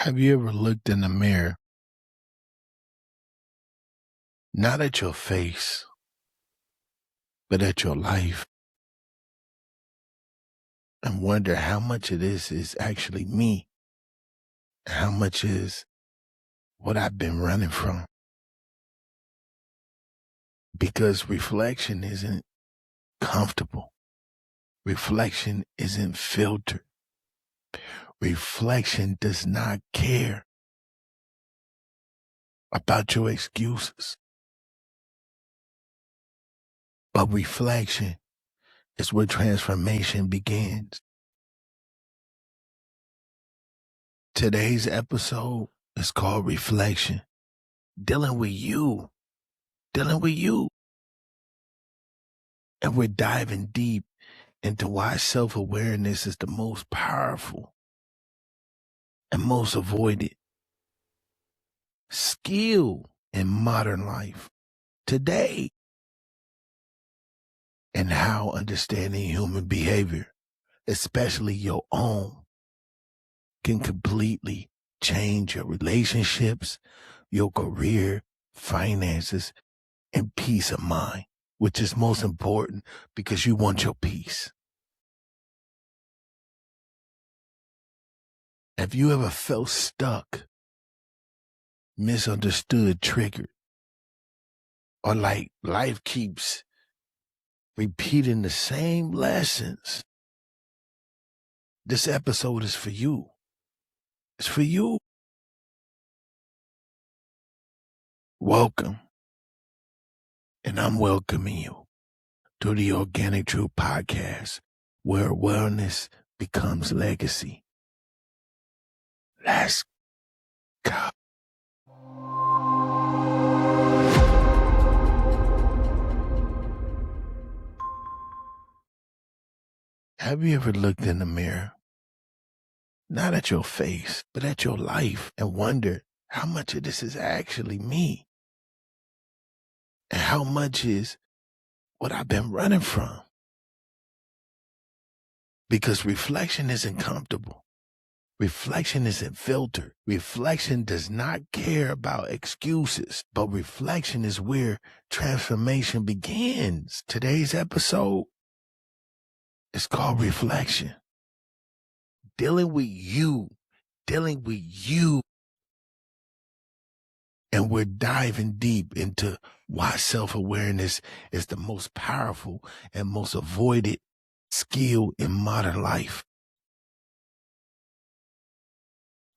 Have you ever looked in the mirror, not at your face, but at your life, and wonder how much of this is actually me, and how much is what I've been running from? Because reflection isn't comfortable. Reflection isn't filtered. Reflection does not care about your excuses. But reflection is where transformation begins. Today's episode is called Reflection. Dealing with you. And we're diving deep into why self-awareness is the most powerful and most avoided skill in modern life today, and how understanding human behavior, especially your own, can completely change your relationships, your career, finances, and peace of mind, which is most important because you want your peace. Have you ever felt stuck, misunderstood, triggered, or like life keeps repeating the same lessons? This episode is for you. It's for you. Welcome. And I'm welcoming you to the Organic Truth Podcast, where wellness becomes legacy. Let's go. Have you ever looked in the mirror, not at your face, but at your life, and wondered how much of this is actually me? And how much is what I've been running from? Because reflection isn't comfortable. Reflection isn't filtered. Reflection does not care about excuses, but reflection is where transformation begins. Today's episode is called Reflection. Dealing with you. And we're diving deep into why self-awareness is the most powerful and most avoided skill in modern life.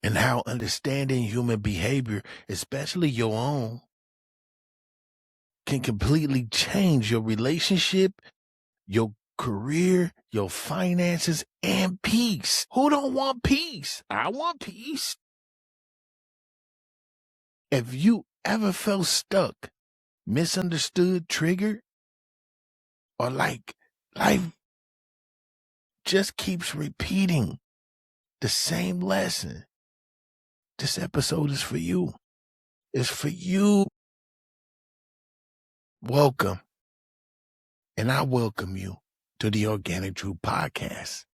And how understanding human behavior, especially your own, can completely change your relationship, your career, your finances, and peace. Who don't want peace? I want peace. If you ever felt stuck, misunderstood, triggered, or like life just keeps repeating the same lesson, this episode is for you. It's for you. Welcome. And I welcome you to the Organic Truth Podcast.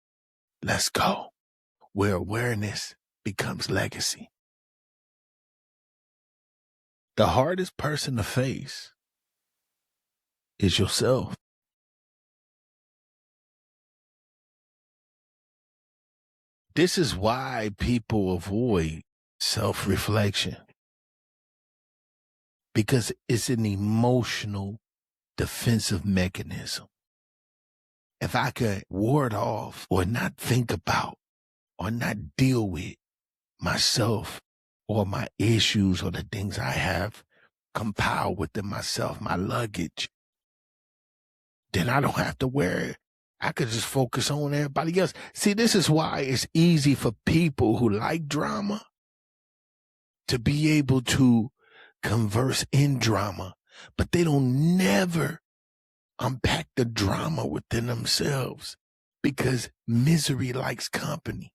Let's go. Where awareness becomes legacy. The hardest person to face is yourself. This is why people avoid self-reflection, because it's an emotional defensive mechanism. If I could ward off or not think about or not deal with myself or my issues or the things I have compiled within myself, my luggage, then I don't have to worry. I could just focus on everybody else. See, this is why it's easy for people who like drama to be able to converse in drama, but they don't never unpack the drama within themselves, because misery likes company.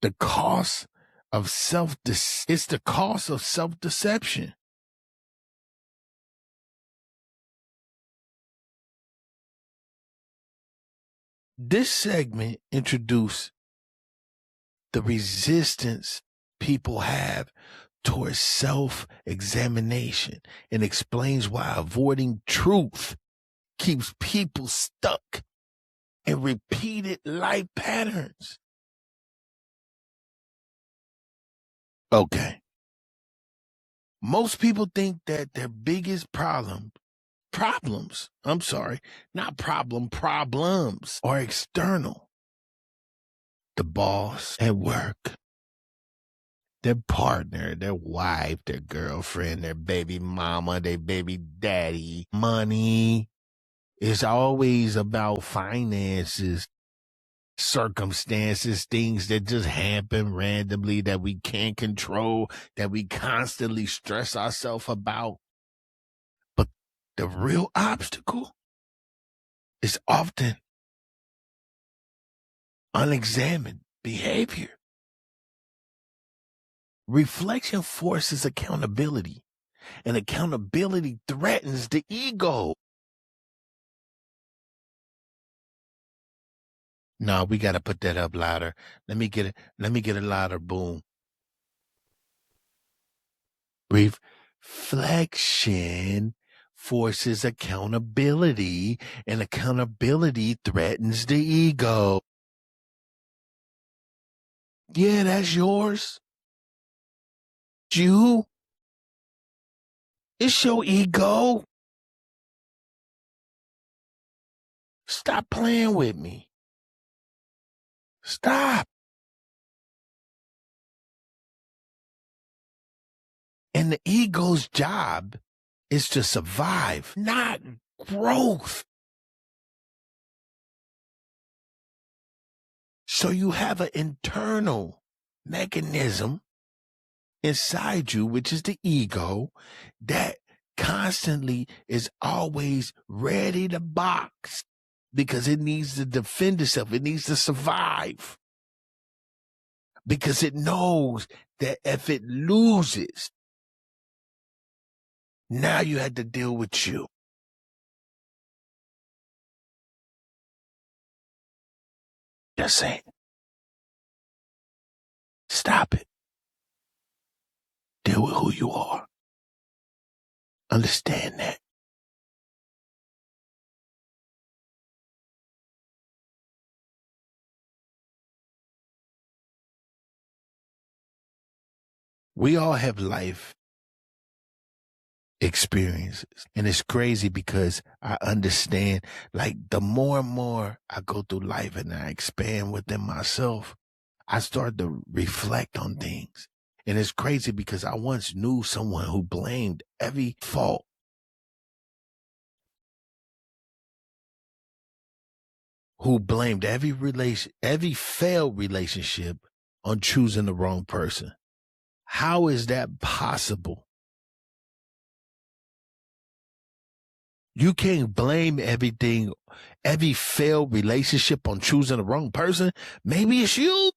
The cost of it's the cost of self-deception. This segment introduced the resistance people have towards self-examination and explains why avoiding truth keeps people stuck in repeated life patterns. Okay. Most people think that their biggest problems, problems are external. The boss at work, their partner, their wife, their girlfriend, their baby mama, their baby daddy, money. It's always about finances, circumstances, things that just happen randomly that we can't control, that we constantly stress ourselves about. But the real obstacle is often unexamined behavior. Reflection forces accountability, and accountability threatens the ego. No, we got to put that up louder. Let me get a louder boom. Reflection forces accountability, and accountability threatens the ego. Yeah, that's yours. You. It's your ego. Stop playing with me. Stop. And the ego's job is to survive, not growth. So you have an internal mechanism inside you, which is the ego, that constantly is always ready to box because it needs to defend itself. It needs to survive because it knows that if it loses, now you had to deal with you. Just saying. Stop it. Deal with who you are. Understand that. We all have life experiences. And it's crazy because I understand, like, the more and more I go through life and I expand within myself, I start to reflect on things. And it's crazy because I once knew someone who blamed every fault, who blamed every failed relationship on choosing the wrong person. How is that possible? You can't blame everything, every failed relationship on choosing the wrong person. Maybe it's you.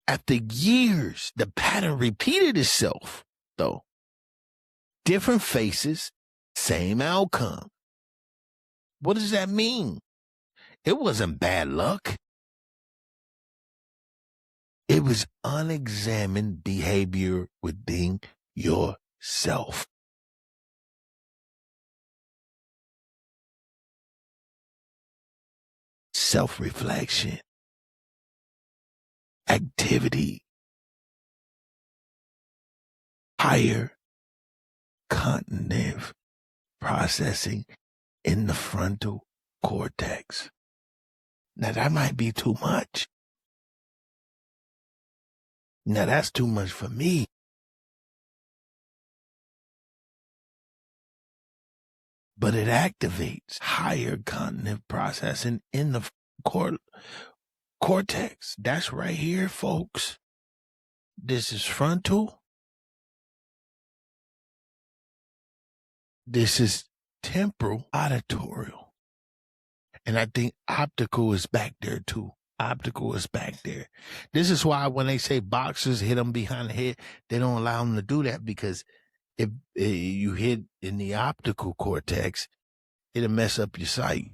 After years, the pattern repeated itself, though. Different faces, same outcome. What does that mean? It wasn't bad luck. It was unexamined behavior within yourself. Self-reflection, activity, higher cognitive processing in the frontal cortex. Now that might be too much. Now that's too much for me. But it activates higher cognitive processing in the cortex. That's right here, folks. This is frontal. This is temporal, auditorial. And I think optical is back there too. Optical is back there. This is why when they say boxers hit them behind the head, they don't allow them to do that, because if you hit in the optical cortex, it'll mess up your sight.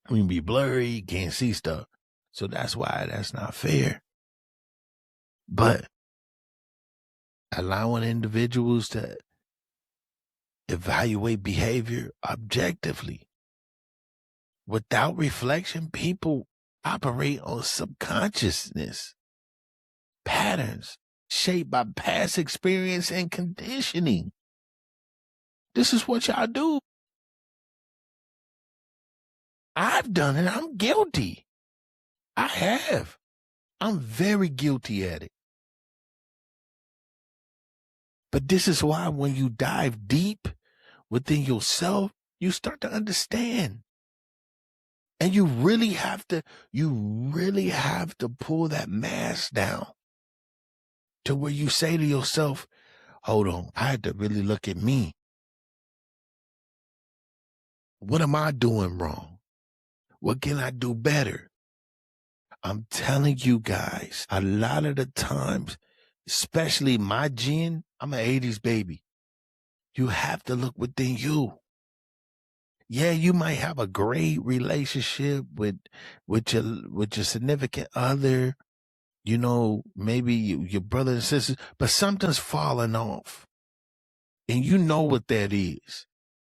We can be blurry, you can't see stuff. So that's why that's not fair. But allowing individuals to evaluate behavior objectively without reflection, people operate on subconsciousness patterns shaped by past experience and conditioning. This is what y'all do. I've done it. I'm guilty. I have. I'm very guilty at it. But this is why when you dive deep within yourself, you start to understand. And you really have to pull that mask down to where you say to yourself, hold on, I had to really look at me. What am I doing wrong? What can I do better? I'm telling you guys, a lot of the times, especially my gen, I'm an 80s baby. You have to look within you. Yeah, you might have a great relationship with your significant other, you know, maybe your brother and sisters, but something's falling off. And you know what that is.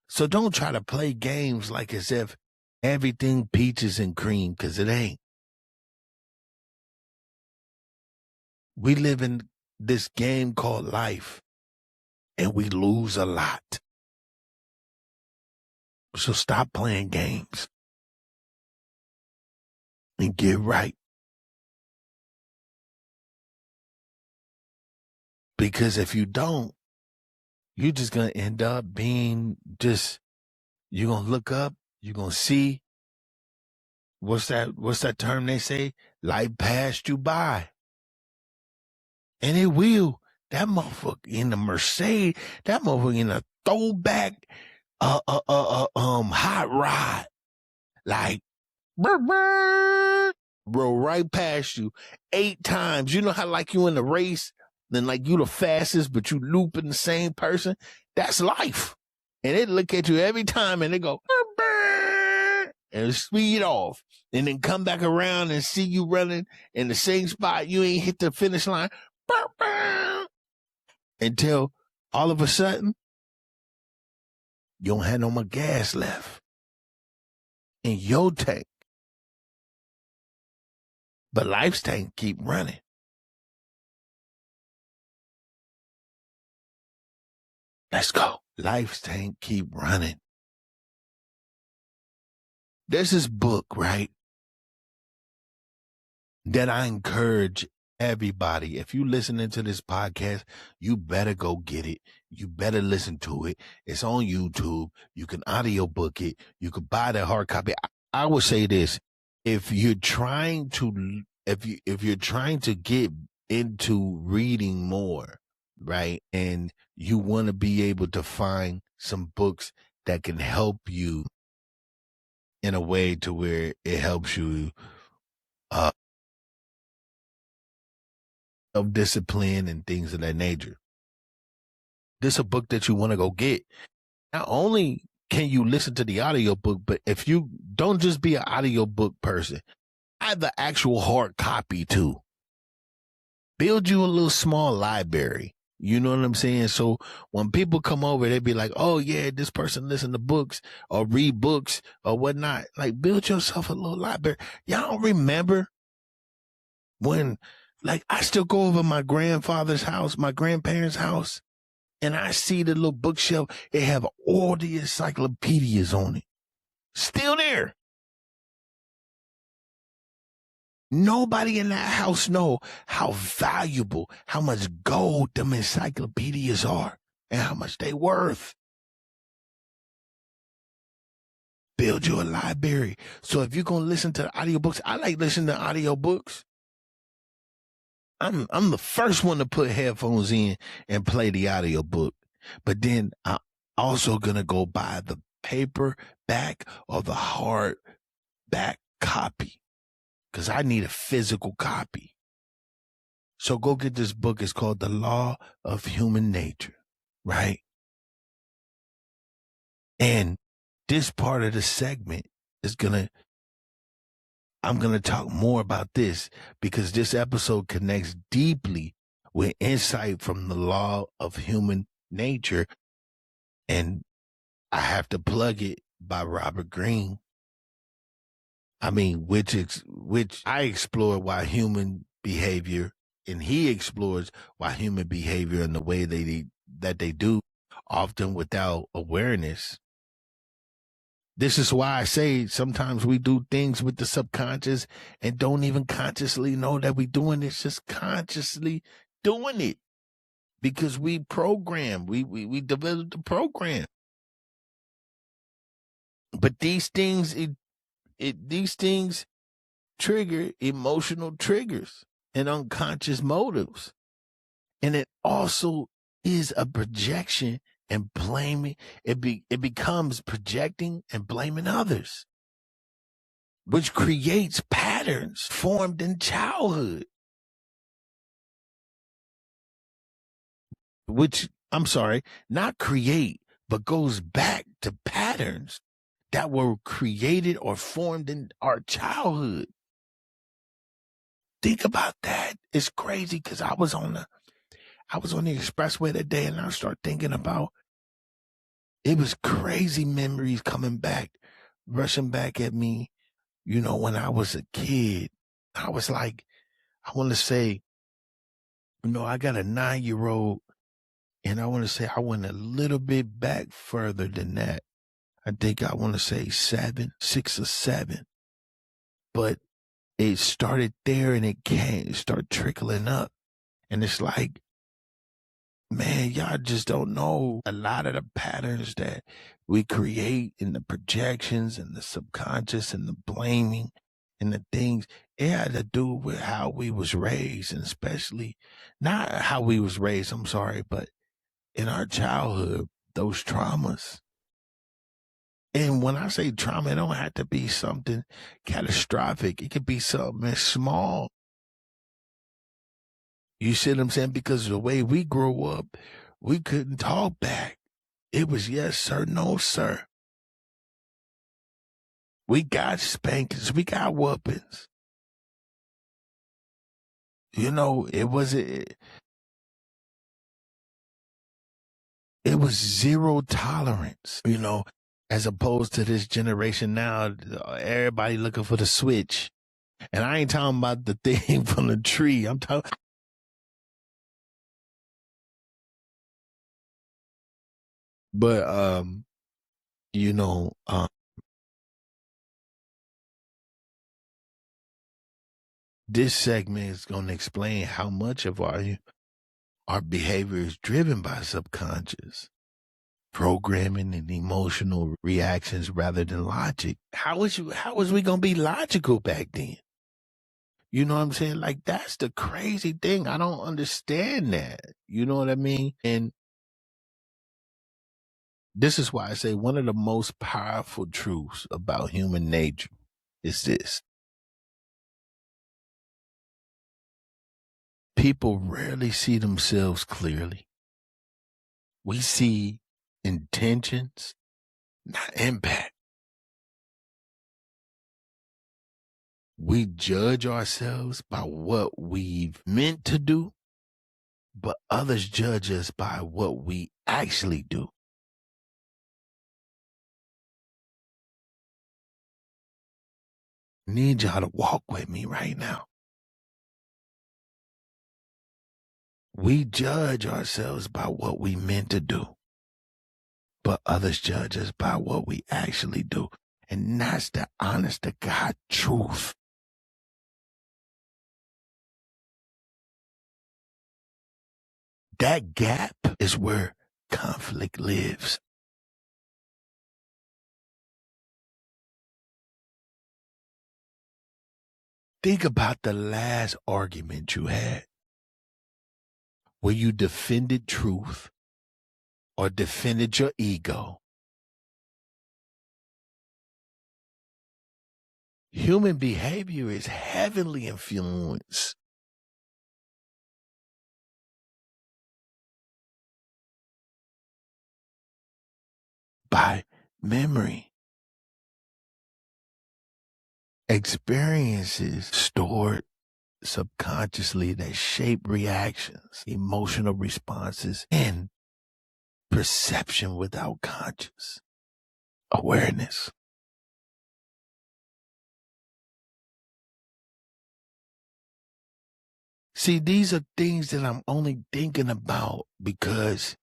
So don't try to play games like as if everything peaches and cream, because it ain't. We live in this game called life, and we lose a lot. So stop playing games and get right. Because if you don't, you're just going to end up being you're going to look up, you're going to see, what's that term they say? Life passed you by. And it will. That motherfucker in the Mercedes, that motherfucker in a throwback, hot rod. Like, roll right past you 8 times. You know how like you in the race, then like you the fastest, but you looping the same person? That's life. And they look at you every time and they go, and speed off. And then come back around and see you running in the same spot. You ain't hit the finish line. Until all of a sudden, you don't have no more gas left in your tank. But life's tank keep running. Let's go. Life's tank keep running. There's this book, right, that I encourage everybody. If you listening to this podcast, you better go get it. You better listen to it. It's on YouTube. You can audiobook it. You can buy the hard copy. I would say this: if you're trying to get into reading more, right, and you want to be able to find some books that can help you in a way to where it helps you self-discipline and things of that nature. This is a book that you want to go get. Not only can you listen to the audiobook, but if you don't just be an audiobook person, I have the actual hard copy too. Build you a little small library. You know what I'm saying? So when people come over, they be like, oh yeah, this person listen to books or read books or whatnot. Like, build yourself a little library. Y'all remember when, like, I still go over my grandfather's house, my grandparents' house, and I see the little bookshelf. It have all the encyclopedias on it. Still there. Nobody in that house know how valuable, how much gold them encyclopedias are and how much they worth. Build you a library. So if you're going to listen to audiobooks, I like listening to audiobooks. I'm the first one to put headphones in and play the audiobook. But then I'm also going to go buy the paperback or the hardback copy, because I need a physical copy. So go get this book. It's called The Law of Human Nature, right? And this part of the segment is going to I'm going to talk more about this because this episode connects deeply with insight from the law of human nature. And I have to plug it by Robert Greene. I mean, which I explore why human behavior, and he explores why human behavior in the way that they do, often without awareness. This is why I say sometimes we do things with the subconscious and don't even consciously know that we're doing it, just consciously doing it because we program, we developed the program. But these things, these things trigger emotional triggers and unconscious motives. And it also is a projection and blaming. It becomes projecting and blaming others, which creates patterns formed in childhood, which, I'm sorry, not create, but goes back to patterns that were created or formed in our childhood. Think about that. It's crazy because I was on the expressway that day and I started thinking about it was crazy memories coming back, rushing back at me. You know, when I was a kid, I was like, I want to say, you know, I got a 9-year-old and I want to say I went a little bit back further than that. I think I want to say 6 or 7, but it started there and it started trickling up. And it's like, man, y'all just don't know a lot of the patterns that we create in the projections and the subconscious and the blaming and the things. It had to do with how we was raised, and especially not how we was raised, I'm sorry, but in our childhood, those traumas. And when I say trauma, it don't have to be something catastrophic. It could be something small. You see what I'm saying? Because the way we grew up, we couldn't talk back. It was yes, sir, no, sir. We got spankings. We got whoopings. You know, it was zero tolerance, you know, as opposed to this generation now, everybody looking for the switch. And I ain't talking about the thing from the tree. I'm talking. But, you know, this segment is going to explain how much of our behavior is driven by subconscious programming and emotional reactions rather than logic. How was we gonna be logical back then? You know what I'm saying? Like, that's the crazy thing. I don't understand that. You know what I mean? And this is why I say one of the most powerful truths about human nature is this. People rarely see themselves clearly. We see intentions, not impact. We judge ourselves by what we've meant to do, but others judge us by what we actually do. I need y'all to walk with me right now. We judge ourselves by what we meant to do, but others judge us by what we actually do. And that's the honest to God truth. That gap is where conflict lives. Think about the last argument you had where you defended truth or defended your ego. Human behavior is heavily influenced by memory. experiences stored subconsciously that shape reactions, emotional responses, and perception without conscious awareness. See, these are things that I'm only thinking about because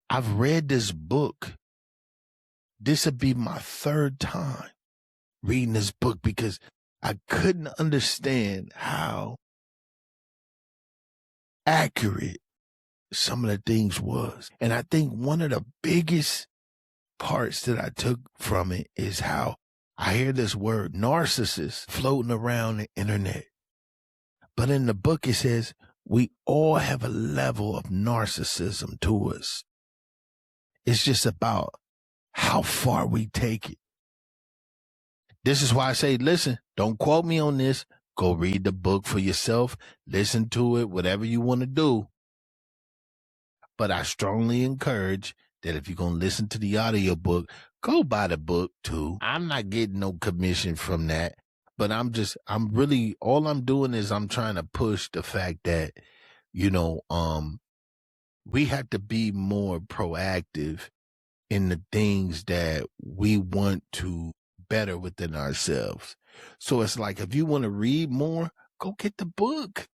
I've read this book. This would be my third time reading this book because I couldn't understand how accurate some of the things was. And I think one of the biggest parts that I took from it is how I hear this word narcissist floating around the internet. But in the book, it says we all have a level of narcissism to us. It's just about how far we take it. This is why I say, listen, don't quote me on this. Go read the book for yourself. Listen to it, whatever you want to do. But I strongly encourage that if you're going to listen to the audiobook, go buy the book too. I'm not getting no commission from that. But all I'm doing is I'm trying to push the fact that, we have to be more proactive in the things that we want to better within ourselves. So it's like, if you want to read more, go get the book.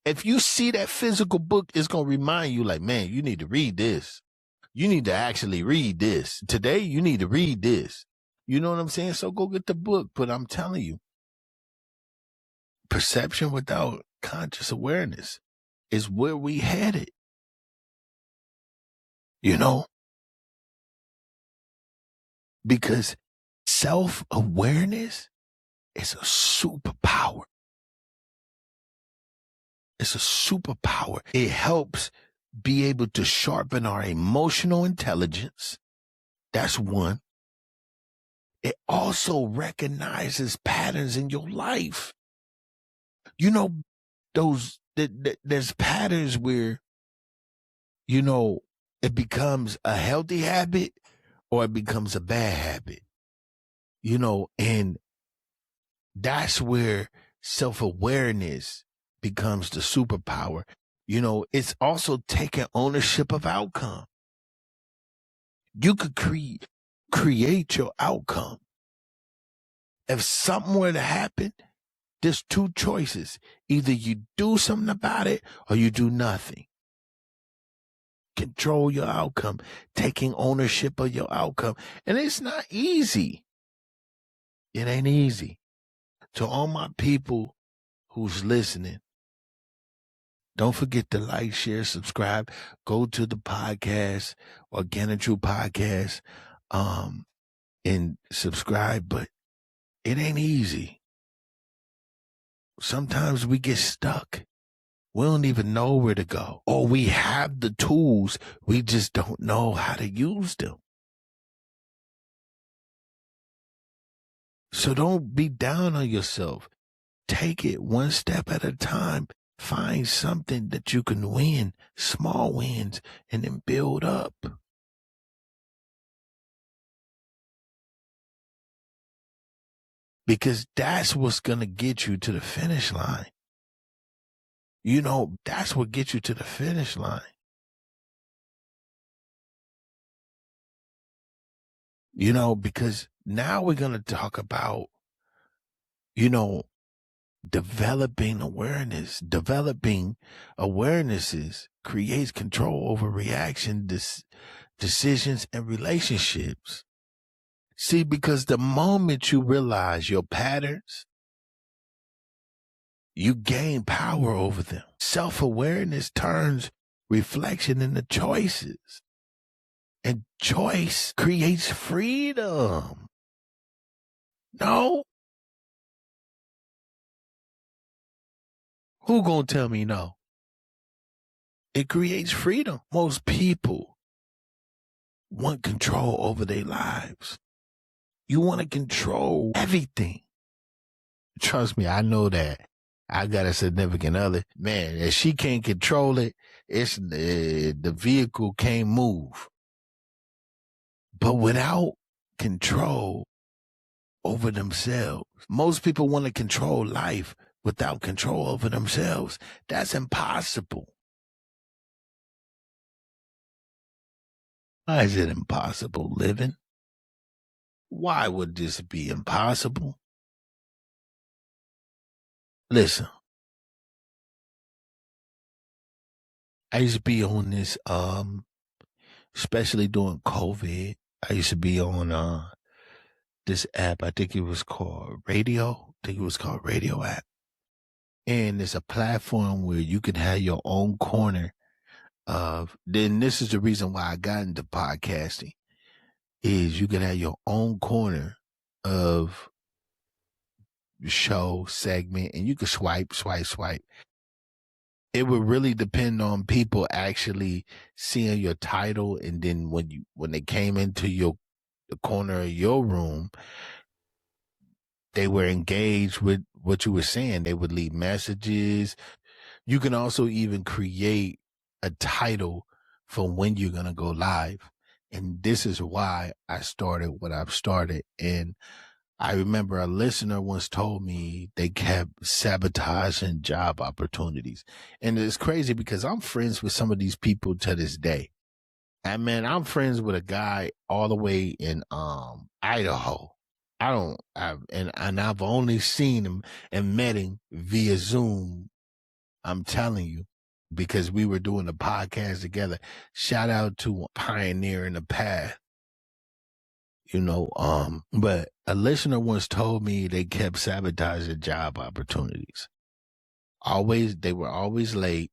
If you see that physical book, it's going to remind you like, man, you need to read this. You need to actually read this. Today, you need to read this. You know what I'm saying? So go get the book. But I'm telling you, perception without conscious awareness is where we headed. Because self-awareness is a superpower. It's a superpower. It helps be able to sharpen our emotional intelligence. That's one. It also recognizes patterns in your life. There's patterns where, it becomes a healthy habit or it becomes a bad habit, and that's where self-awareness becomes the superpower. It's also taking ownership of outcome. You could create your outcome. If something were to happen, there's two choices. Either you do something about it or you do nothing. Control your outcome, taking ownership of your outcome. And it's not easy. It ain't easy. To all my people who's listening, don't forget to like, share, subscribe. Go to the podcast, Organic True Podcast, and subscribe. But it ain't easy. Sometimes we get stuck. We don't even know where to go. Or we have the tools, we just don't know how to use them. So don't be down on yourself. Take it one step at a time. Find something that you can win, small wins, and then build up. Because that's what's going to get you to the finish line. That's what gets you to the finish line. Because now we're going to talk about, developing awareness. Developing awarenesses creates control over reaction, decisions, and relationships. See, because the moment you realize your patterns, you gain power over them. Self-awareness turns reflection into choices. And choice creates freedom. No? Who gonna tell me no? It creates freedom. Most people want control over their lives. You want to control everything. Trust me, I know that. I got a significant other. Man, if she can't control it, the vehicle can't move. But without control, over themselves. Most people want to control life without control over themselves. That's impossible. Why is it impossible living? Why would this be impossible? Listen, I used to be on this, especially during COVID. I used to be on this app. I think it was called Radio. I think it was called Radio app. And it's a platform where you can have your own corner of, then this is the reason why I got into podcasting, is you can have your own corner of show segment and you can swipe. It would really depend on people actually seeing your title, and then when they came into the corner of your room, they were engaged with what you were saying. They would leave messages. You can also even create a title for when you're going to go live. And this is why I started what I've started. And I remember a listener once told me they kept sabotaging job opportunities. And it's crazy because I'm friends with some of these people to this day. And man, I'm friends with a guy all the way in Idaho. And I've only seen him and met him via Zoom. I'm telling you, because we were doing a podcast together. Shout out to Pioneer in the Path. But a listener once told me they kept sabotaging job opportunities. They were always late,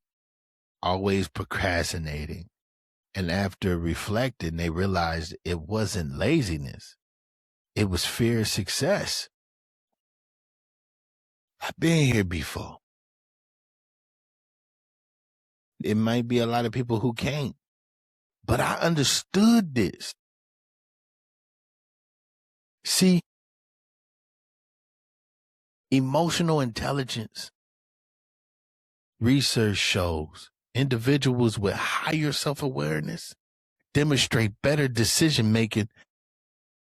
always procrastinating. And after reflecting, they realized it wasn't laziness. It was fear of success. I've been here before. It might be a lot of people who can't, but I understood this. See, emotional intelligence. Research shows individuals with higher self-awareness demonstrate better decision-making,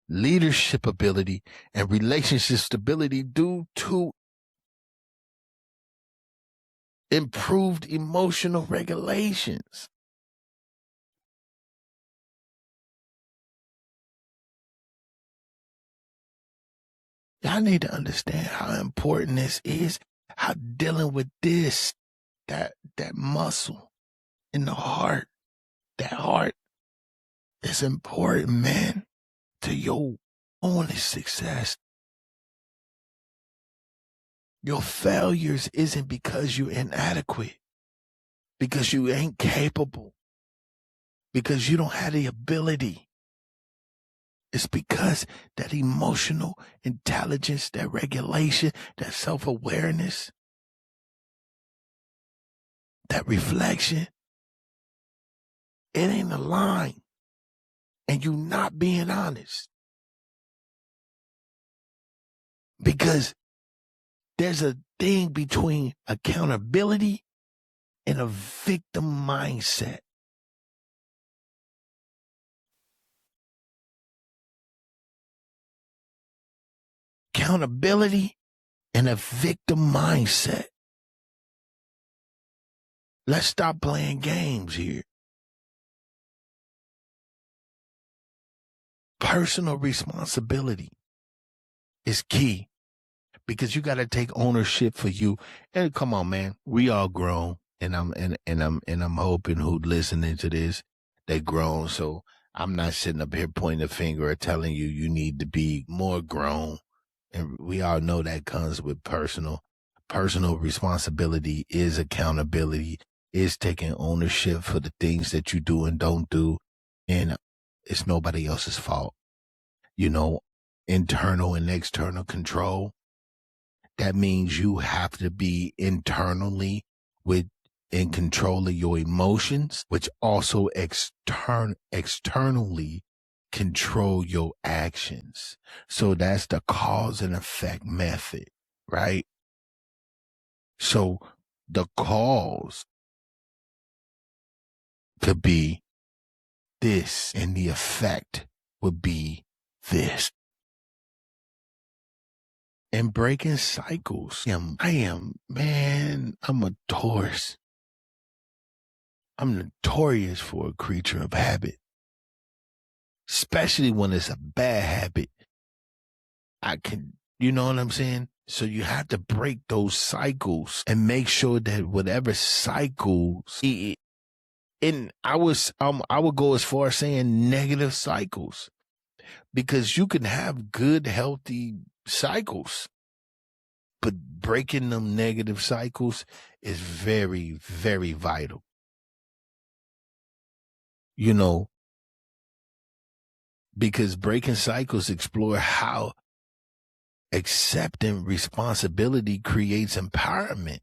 leadership ability, and relationship stability due to improved emotional regulations. Y'all need to understand how important this is, how dealing with this, that muscle in the heart, that heart is important, man, to your only success. Your failures isn't because you're inadequate, because you ain't capable, because you don't have the ability. It's because that emotional intelligence, that regulation, that self-awareness, that reflection, it ain't aligned. And you not being honest. Because there's a thing between accountability and a victim mindset. Accountability and a victim mindset. Let's stop playing games here. Personal responsibility is key, because you got to take ownership for you. And come on, man, we all grown, and I'm hoping who listening to this, they grown. So I'm not sitting up here pointing a finger or telling you need to be more grown. And we all know that comes with personal responsibility, is accountability, is taking ownership for the things that you do and don't do. And it's nobody else's fault. Internal and external control. That means you have to be internally in control of your emotions, which also externally control your actions. So that's the cause and effect method, right? So the cause could be this, and the effect would be this. and breaking cycles. Man, I'm a Taurus. I'm notorious for a creature of habit, especially when it's a bad habit. You know what I'm saying? So you have to break those cycles and make sure that whatever cycles, and I would go as far as saying negative cycles, because you can have good, healthy cycles, but breaking them negative cycles is very, very vital. You know, because breaking cycles explore how accepting responsibility creates empowerment.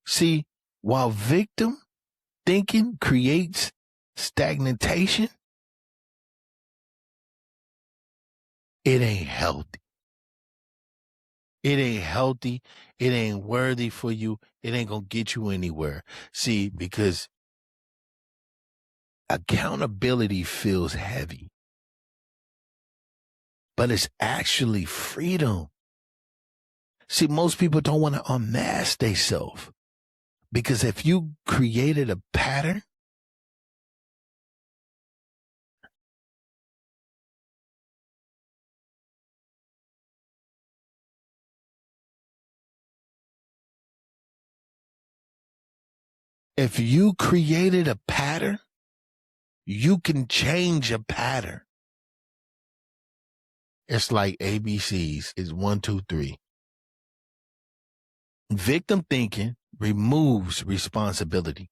See, while victim thinking creates stagnation, it ain't healthy. It ain't healthy. It ain't worthy for you. It ain't gonna get you anywhere. See, because accountability feels heavy, but it's actually freedom. See, most people don't want to unmask themselves, because if you created a pattern, you can change a pattern. It's like ABCs. It's 1, 2, 3. Victim thinking removes responsibility,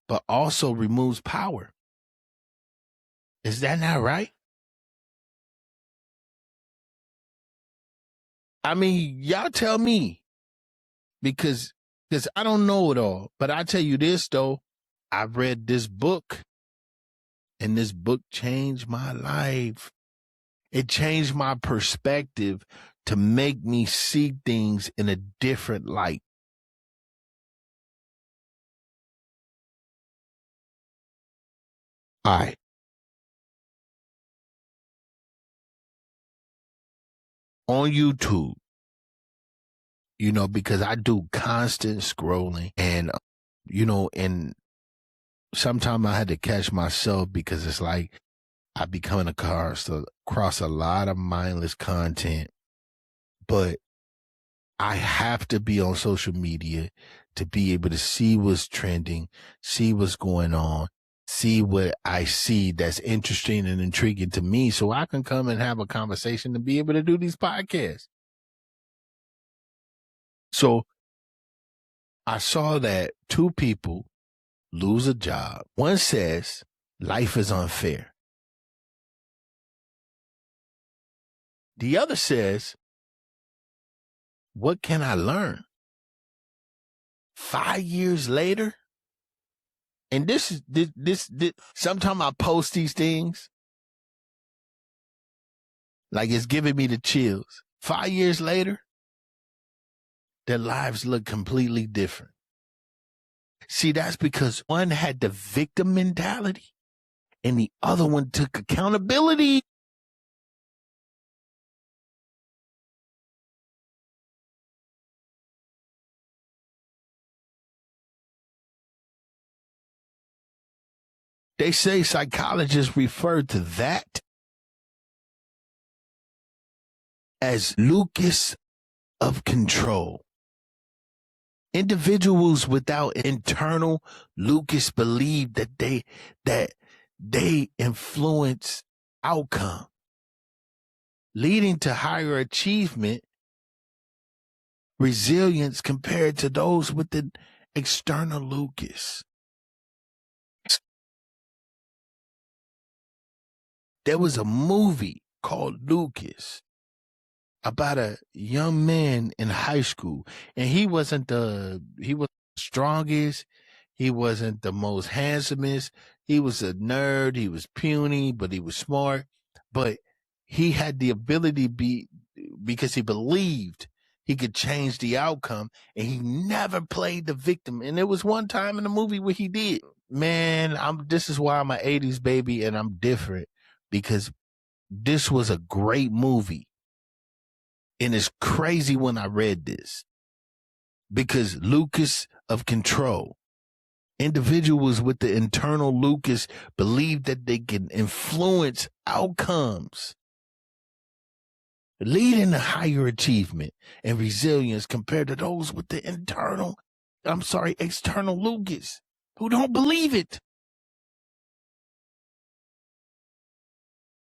but also removes power. Is that not right? I mean, y'all tell me, because I don't know it all. But I tell you this, though. I read this book, and this book changed my life. It changed my perspective to make me see things in a different light. All right. On YouTube, because I do constant scrolling, and, and sometimes I had to catch myself, because it's like I be coming across a lot of mindless content, but I have to be on social media to be able to see what's trending, see what's going on, see what I see that's interesting and intriguing to me, so I can come and have a conversation to be able to do these podcasts. So I saw that 2 people lose a job. One says life is unfair. The other says, what can I learn? 5 years later, and this sometimes I post these things like it's giving me the chills. 5 years later, their lives look completely different. See, that's because one had the victim mentality and the other one took accountability. They say psychologists refer to that as locus of control. Individuals without internal locus believe that they influence outcome, leading to higher achievement, resilience compared to those with the external locus. There was a movie called Lucas about a young man in high school, and he was the strongest, he wasn't the most handsomest, he was a nerd, he was puny, but he was smart, but he had the ability because he believed he could change the outcome, and he never played the victim. And there was one time in the movie where he did. Man, this is why I'm an 80s baby, and I'm different, because this was a great movie. And it's crazy when I read this because Lucas of control, individuals with the internal Lucas believe that they can influence outcomes, leading to higher achievement and resilience compared to those with the external Lucas who don't believe it.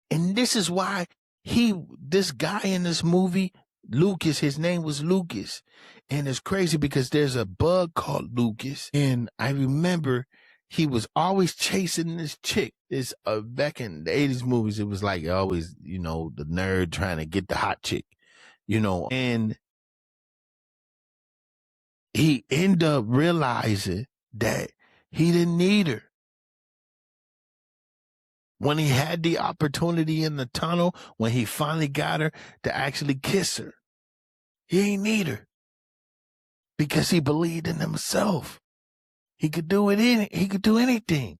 And this is why this guy in this movie, Lucas, his name was Lucas. And it's crazy because there's a bug called Lucas. And I remember he was always chasing this chick. This back in the 80s movies, it was like always, the nerd trying to get the hot chick, and he ended up realizing that he didn't need her. When he had the opportunity in the tunnel, when he finally got her to actually kiss her, he ain't need her because he believed in himself. He could do it. He could do anything.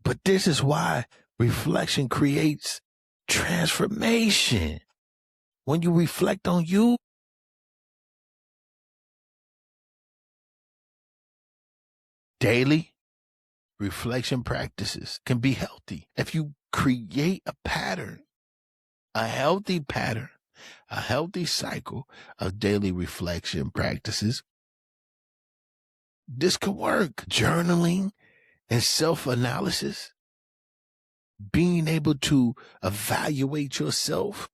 But this is why reflection creates transformation. When you reflect on you, daily reflection practices can be healthy. If you create a pattern, a healthy cycle of daily reflection practices, this could work. Journaling and self-analysis, being able to evaluate yourself,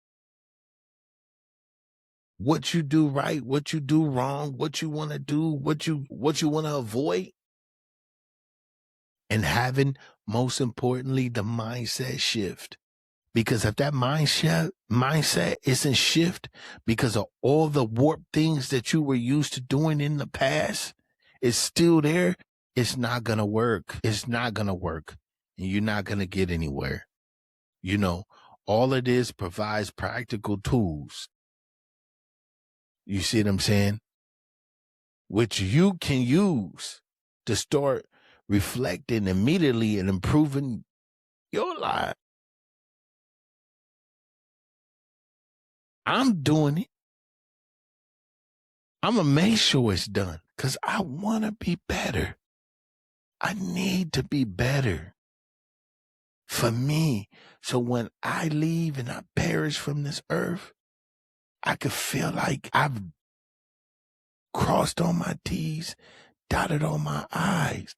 what you do right, what you do wrong, what you want to do, what you want to avoid, and having, most importantly, the mindset shift. Because if that mindset isn't shift because of all the warped things that you were used to doing in the past, it's still there, it's not going to work. It's not going to work. And you're not going to get anywhere. All it is provides practical tools. You see what I'm saying? Which you can use to start reflecting immediately and improving your life. I'm doing it. I'm going to make sure it's done because I want to be better. I need to be better for me. So when I leave and I perish from this earth, I could feel like I've crossed all my T's, dotted all my I's.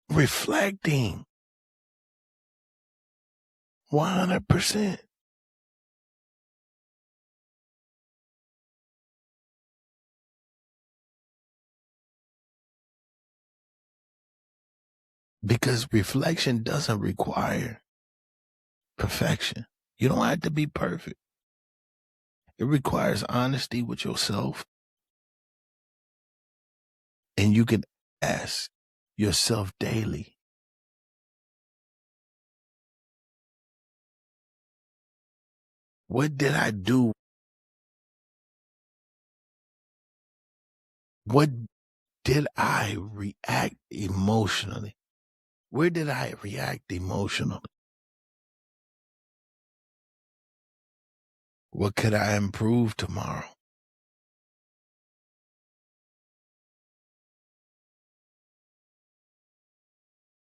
Reflecting 100%. Because reflection doesn't require perfection. You don't have to be perfect. It requires honesty with yourself. And you can ask yourself daily, what did I do? What did I react emotionally? Where did I react emotionally? What could I improve tomorrow?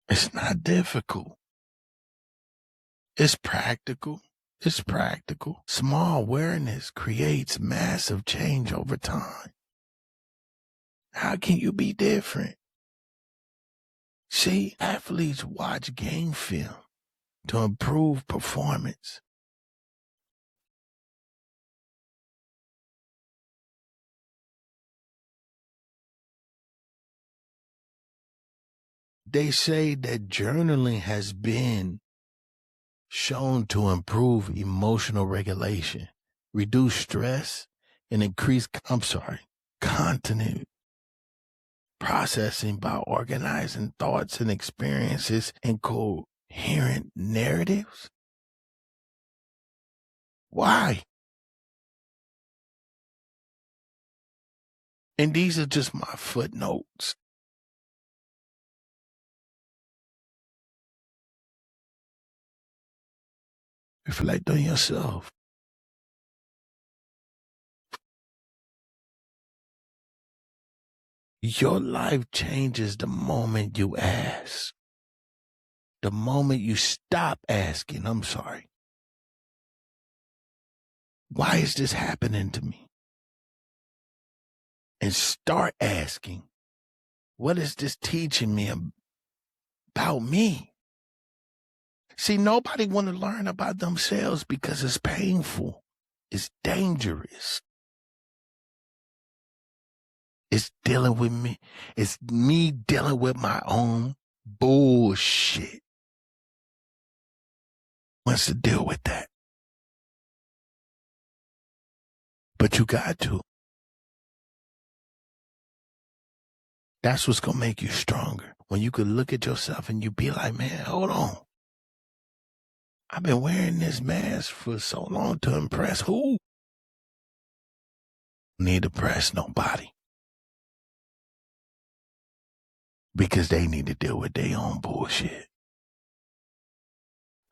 It's not difficult. It's practical. It's practical. Small awareness creates massive change over time. How can you be different? See, athletes watch game film to improve performance. They say that journaling has been shown to improve emotional regulation, reduce stress, and increase, continent processing by organizing thoughts and experiences in coherent narratives. Why? And these are just my footnotes. Reflect on yourself. Your life changes the moment you ask. The moment you stop asking, I'm sorry, why is this happening to me? And start asking, what is this teaching me about me? See, nobody want to learn about themselves because it's painful. It's dangerous. It's dealing with me. It's me dealing with my own bullshit. Wants to deal with that. But you got to. That's what's going to make you stronger. When you could look at yourself and you be like, man, hold on. I've been wearing this mask for so long to impress who? Need to impress nobody. Because they need to deal with their own bullshit.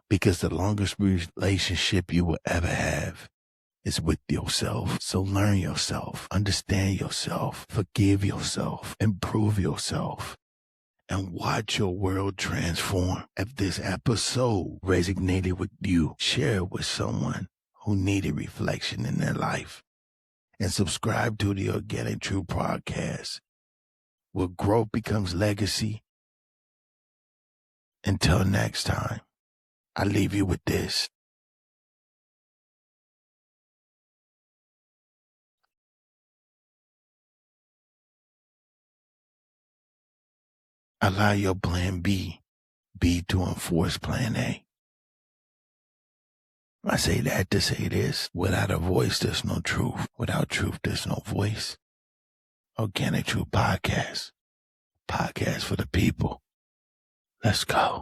Because the longest relationship you will ever have is with yourself. So learn yourself, understand yourself, forgive yourself, improve yourself, and watch your world transform. If this episode resonated with you, share it with someone who needed reflection in their life. And subscribe to the Organic Truth Podcast, where growth becomes legacy. Until next time, I leave you with this. Allow your plan B to enforce plan A. I say that to say this. Without a voice, there's no truth. Without truth, there's no voice. Organic Truth Podcast. Podcast for the people. Let's go.